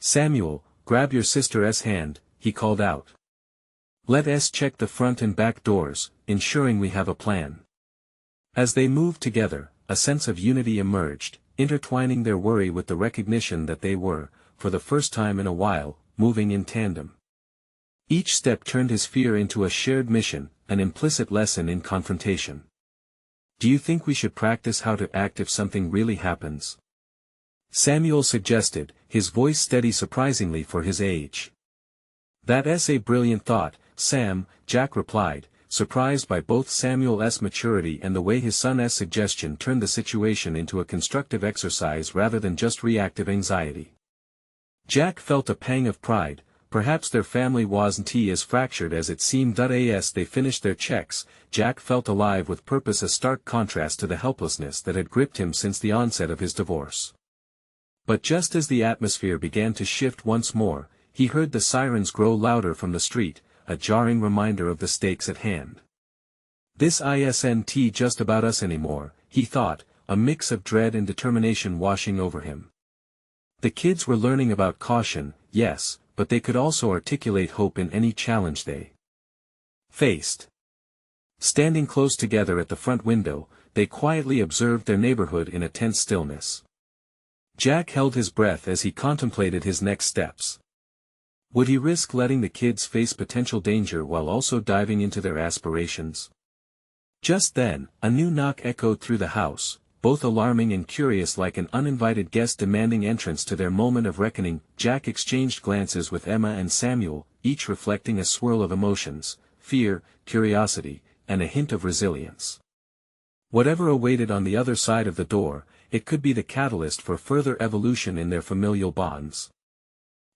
"Samuel, grab your sister's hand," he called out. "Let us check the front and back doors, ensuring we have a plan." As they moved together, a sense of unity emerged, intertwining their worry with the recognition that they were, for the first time in a while, moving in tandem. Each step turned his fear into a shared mission, an implicit lesson in confrontation. "Do you think we should practice how to act if something really happens?" Samuel suggested, his voice steady surprisingly for his age. "That's a brilliant thought, Sam," Jack replied, surprised by both Samuel's maturity and the way his son's suggestion turned the situation into a constructive exercise rather than just reactive anxiety. Jack felt a pang of pride. Perhaps their family wasn't as fractured as it seemed. As they finished their checks, Jack felt alive with purpose, a stark contrast to the helplessness that had gripped him since the onset of his divorce. But just as the atmosphere began to shift once more, he heard the sirens grow louder from the street, a jarring reminder of the stakes at hand. "This isn't just about us anymore," he thought, a mix of dread and determination washing over him. The kids were learning about caution, yes, but they could also articulate hope in any challenge they faced. Standing close together at the front window, they quietly observed their neighborhood in a tense stillness. Jack held his breath as he contemplated his next steps. Would he risk letting the kids face potential danger while also diving into their aspirations? Just then, a new knock echoed through the house, both alarming and curious, like an uninvited guest demanding entrance to their moment of reckoning. Jack exchanged glances with Emma and Samuel, each reflecting a swirl of emotions, fear, curiosity, and a hint of resilience. Whatever awaited on the other side of the door, it could be the catalyst for further evolution in their familial bonds.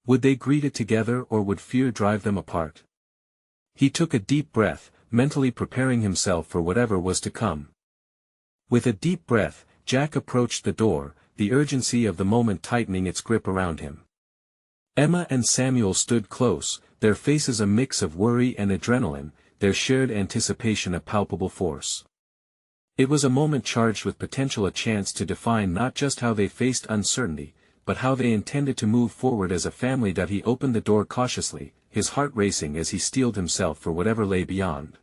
Would they greet it together, or would fear drive them apart? He took a deep breath, mentally preparing himself for whatever was to come. With a deep breath, Jack approached the door, the urgency of the moment tightening its grip around him. Emma and Samuel stood close, their faces a mix of worry and adrenaline, their shared anticipation a palpable force. It was a moment charged with potential, a chance to define not just how they faced uncertainty, but how they intended to move forward as a family. He opened the door cautiously, his heart racing as he steeled himself for whatever lay beyond.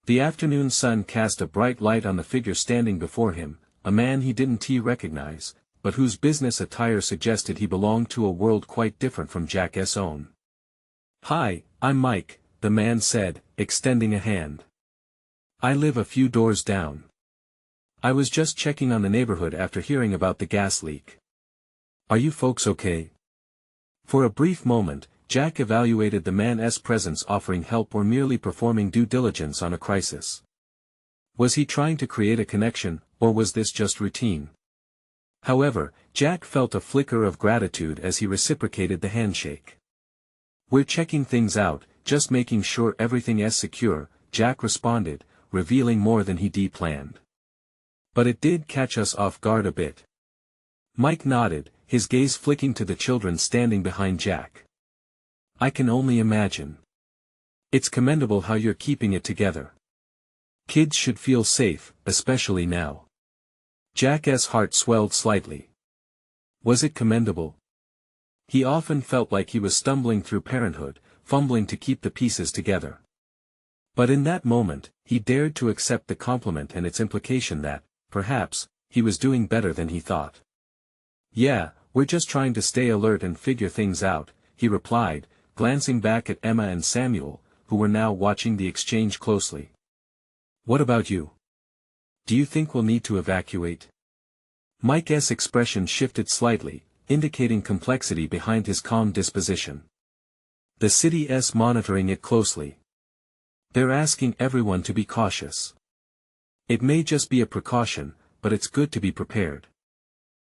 The afternoon sun cast a bright light on the figure standing before him, a man he didn't recognize, but whose business attire suggested he belonged to a world quite different from Jack's own. "Hi, I'm Mike," the man said, extending a hand. "I live a few doors down. I was just checking on the neighborhood after hearing about the gas leak. Are you folks okay?" For a brief moment, Jack evaluated the man's presence, offering help or merely performing due diligence on a crisis. Was he trying to create a connection, or was this just routine? However, Jack felt a flicker of gratitude as he reciprocated the handshake. "We're checking things out, just making sure everything is secure," Jack responded, revealing more than he planned. "But it did catch us off guard a bit." Mike nodded, his gaze flicking to the children standing behind Jack. "I can only imagine. It's commendable how you're keeping it together. Kids should feel safe, especially now." Jack's heart swelled slightly. Was it commendable? He often felt like he was stumbling through parenthood, fumbling to keep the pieces together. But in that moment, he dared to accept the compliment and its implication that, perhaps, he was doing better than he thought. "Yeah, we're just trying to stay alert and figure things out," he replied, glancing back at Emma and Samuel, who were now watching the exchange closely. "What about you? Do you think we'll need to evacuate?" Mike's expression shifted slightly, indicating complexity behind his calm disposition. "The city's monitoring it closely. They're asking everyone to be cautious. It may just be a precaution, but it's good to be prepared."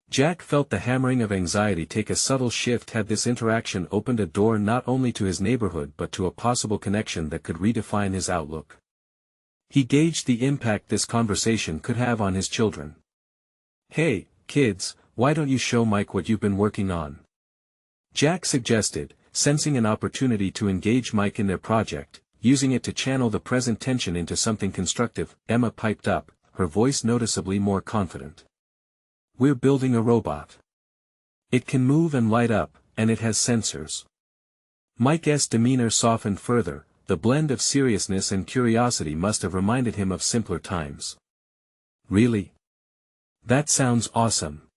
Jack felt the hammering of anxiety take a subtle shift. Had this interaction opened a door not only to his neighborhood but to a possible connection that could redefine his outlook? He gauged the impact this conversation could have on his children. "Hey, kids, why don't you show Mike what you've been working on?" Jack suggested, sensing an opportunity to engage Mike in their project, using it to channel the present tension into something constructive. Emma piped up, her voice noticeably more confident. "We're building a robot. It can move and light up, and it has sensors." Mike's demeanor softened further. The blend of seriousness and curiosity must have reminded him of simpler times. "Really? That sounds awesome."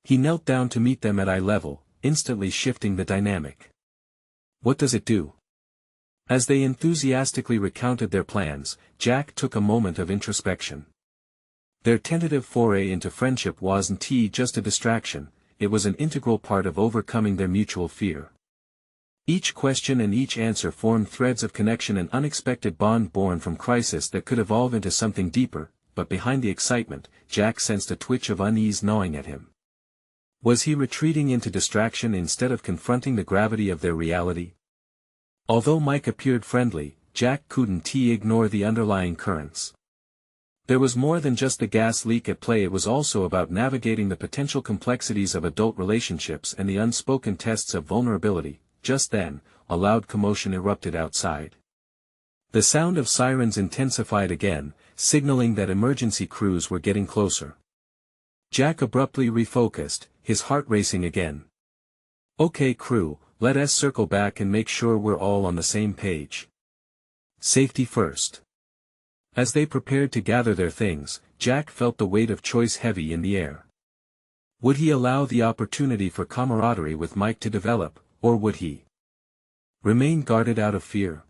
He knelt down to meet them at eye level, instantly shifting the dynamic. "What does it do?" As they enthusiastically recounted their plans, Jack took a moment of introspection. Their tentative foray into friendship wasn't just a distraction, it was an integral part of overcoming their mutual fear. Each question and each answer formed threads of connection, an unexpected bond born from crisis that could evolve into something deeper, but behind the excitement, Jack sensed a twitch of unease gnawing at him. Was he retreating into distraction instead of confronting the gravity of their reality? Although Mike appeared friendly, Jack couldn't ignore the underlying currents. There was more than just the gas leak at play. It was also about navigating the potential complexities of adult relationships and the unspoken tests of vulnerability. Just then, a loud commotion erupted outside. The sound of sirens intensified again, signaling that emergency crews were getting closer. Jack abruptly refocused, his heart racing again. "Okay, crew, let us circle back and make sure we're all on the same page. Safety first." As they prepared to gather their things, Jack felt the weight of choice heavy in the air. Would he allow the opportunity for camaraderie with Mike to develop, or would he remain guarded out of fear?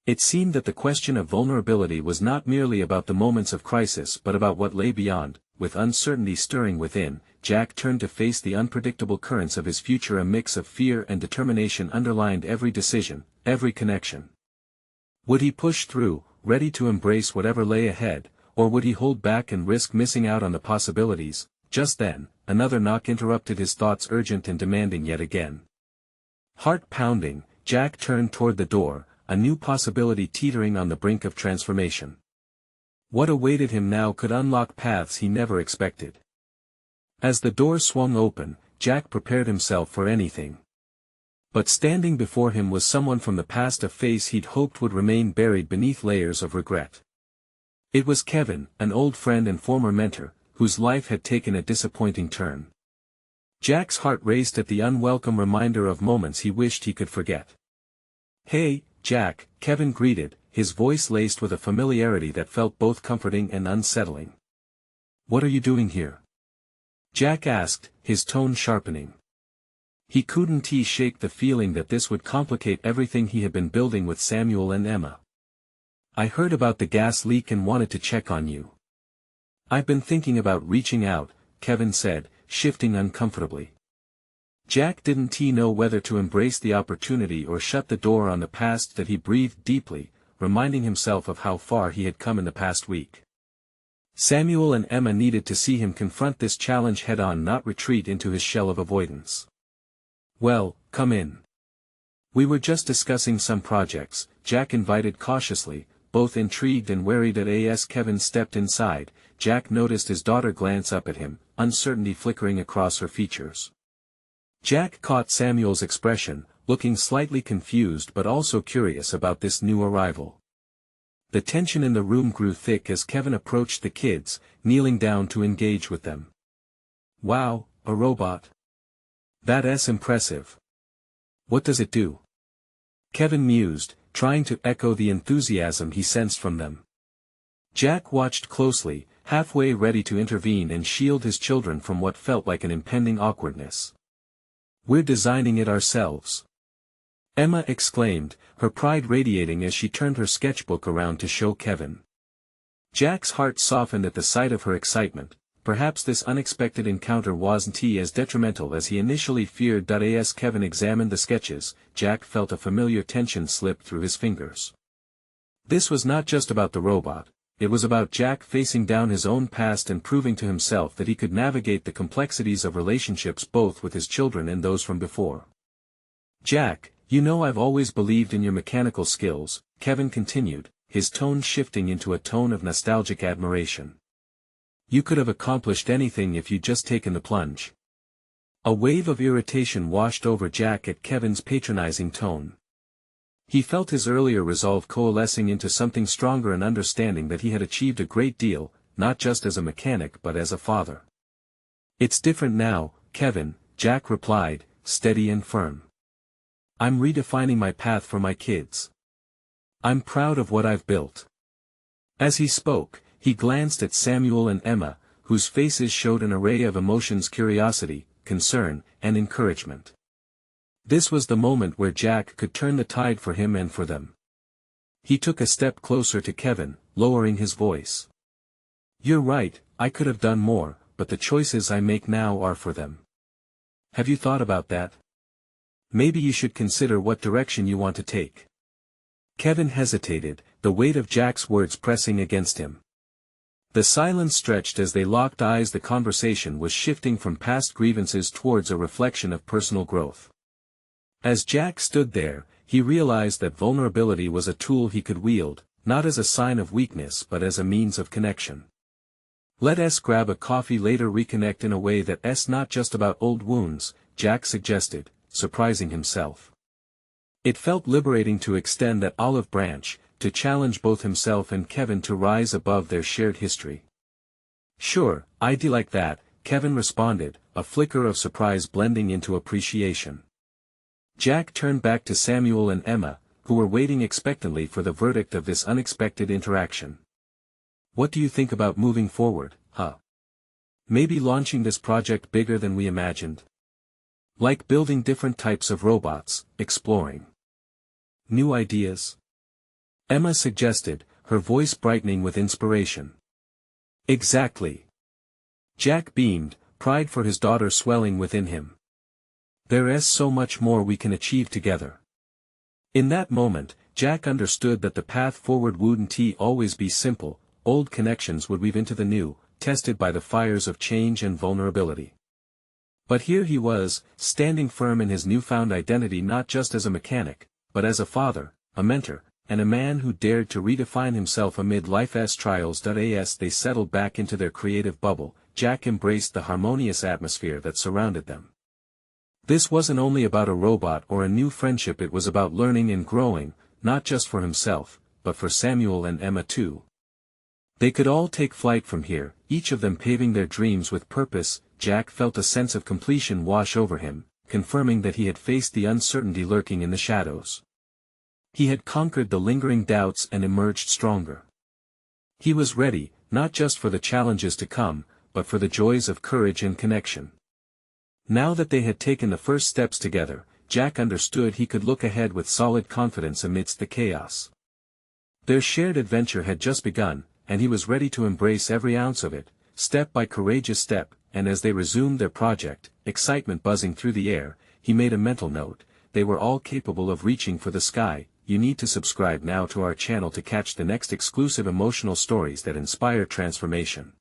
It seemed that the question of vulnerability was not merely about the moments of crisis but about what lay beyond. With uncertainty stirring within, Jack turned to face the unpredictable currents of his future. A mix of fear and determination underlined every decision, every connection. Would he push through, ready to embrace whatever lay ahead, or would he hold back and risk missing out on the possibilities? Just then, another knock interrupted his thoughts, urgent and demanding yet again. Heart pounding, Jack turned toward the door, a new possibility teetering on the brink of transformation. What awaited him now could unlock paths he never expected. As the door swung open, Jack prepared himself for anything. But standing before him was someone from the past, a face he'd hoped would remain buried beneath layers of regret. It was Kevin, an old friend and former mentor, whose life had taken a disappointing turn. Jack's heart raced at the unwelcome reminder of moments he wished he could forget. "Hey, Jack," Kevin greeted, his voice laced with a familiarity that felt both comforting and unsettling. "What are you doing here?" Jack asked, his tone sharpening. He couldn't shake the feeling that this would complicate everything he had been building with Samuel and Emma. "I heard about the gas leak and wanted to check on you." "I've been thinking about reaching out," Kevin said, shifting uncomfortably. Jack didn't know whether to embrace the opportunity or shut the door on the past that he breathed deeply, reminding himself of how far he had come in the past week. Samuel and Emma needed to see him confront this challenge head-on, not retreat into his shell of avoidance. "Well, come in. We were just discussing some projects," Jack invited cautiously, both intrigued and worried. As Kevin stepped inside, Jack noticed his daughter glance up at him, uncertainty flickering across her features. Jack caught Samuel's expression, looking slightly confused but also curious about this new arrival. The tension in the room grew thick as Kevin approached the kids, kneeling down to engage with them. "Wow, a robot? That's impressive. What does it do?" Kevin mused, trying to echo the enthusiasm he sensed from them. Jack watched closely, halfway ready to intervene and shield his children from what felt like an impending awkwardness. "We're designing it ourselves," Emma exclaimed, her pride radiating as she turned her sketchbook around to show Kevin. Jack's heart softened at the sight of her excitement. Perhaps this unexpected encounter wasn't as detrimental as he initially feared. As Kevin examined the sketches, Jack felt a familiar tension slip through his fingers. This was not just about the robot, it was about Jack facing down his own past and proving to himself that he could navigate the complexities of relationships both with his children and those from before. "Jack, you know I've always believed in your mechanical skills," Kevin continued, his tone shifting into a tone of nostalgic admiration. "You could have accomplished anything if you'd just taken the plunge." A wave of irritation washed over Jack at Kevin's patronizing tone. He felt his earlier resolve coalescing into something stronger, an understanding that he had achieved a great deal, not just as a mechanic but as a father. "It's different now, Kevin," Jack replied, steady and firm. "I'm redefining my path for my kids. I'm proud of what I've built." As he spoke, he glanced at Samuel and Emma, whose faces showed an array of emotions: curiosity, concern, and encouragement. This was the moment where Jack could turn the tide for him and for them. He took a step closer to Kevin, lowering his voice. "You're right, I could have done more, but the choices I make now are for them. Have you thought about that? Maybe you should consider what direction you want to take." Kevin hesitated, the weight of Jack's words pressing against him. The silence stretched as they locked eyes. The conversation was shifting from past grievances towards a reflection of personal growth. As Jack stood there, he realized that vulnerability was a tool he could wield, not as a sign of weakness but as a means of connection. "Let's grab a coffee later, reconnect in a way that's not just about old wounds," Jack suggested, surprising himself. It felt liberating to extend that olive branch, to challenge both himself and Kevin to rise above their shared history. "Sure, I'd like that," Kevin responded, a flicker of surprise blending into appreciation. Jack turned back to Samuel and Emma, who were waiting expectantly for the verdict of this unexpected interaction. "What do you think about moving forward, huh? Maybe launching this project bigger than we imagined? Like building different types of robots, exploring new ideas?" Emma suggested, her voice brightening with inspiration. "Exactly." Jack beamed, pride for his daughter swelling within him. "There's so much more we can achieve together." In that moment, Jack understood that the path forward wouldn't always be simple. Old connections would weave into the new, tested by the fires of change and vulnerability. But here he was, standing firm in his newfound identity, not just as a mechanic, but as a father, a mentor, and a man who dared to redefine himself amid life's trials. As they settled back into their creative bubble, Jack embraced the harmonious atmosphere that surrounded them. This wasn't only about a robot or a new friendship, it was about learning and growing, not just for himself, but for Samuel and Emma too. They could all take flight from here, each of them paving their dreams with purpose. Jack felt a sense of completion wash over him, confirming that he had faced the uncertainty lurking in the shadows. He had conquered the lingering doubts and emerged stronger. He was ready, not just for the challenges to come, but for the joys of courage and connection. Now that they had taken the first steps together, Jack understood he could look ahead with solid confidence amidst the chaos. Their shared adventure had just begun, and he was ready to embrace every ounce of it, step by courageous step. And as they resumed their project, excitement buzzing through the air, he made a mental note: they were all capable of reaching for the sky. You need to subscribe now to our channel to catch the next exclusive emotional stories that inspire transformation.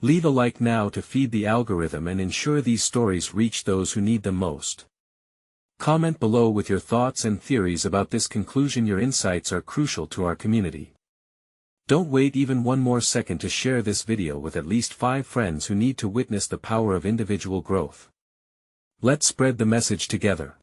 Leave a like now to feed the algorithm and ensure these stories reach those who need them most. Comment below with your thoughts and theories about this conclusion. Your insights are crucial to our community. Don't wait even one more second to share this video with at least 5 friends who need to witness the power of individual growth. Let's spread the message together.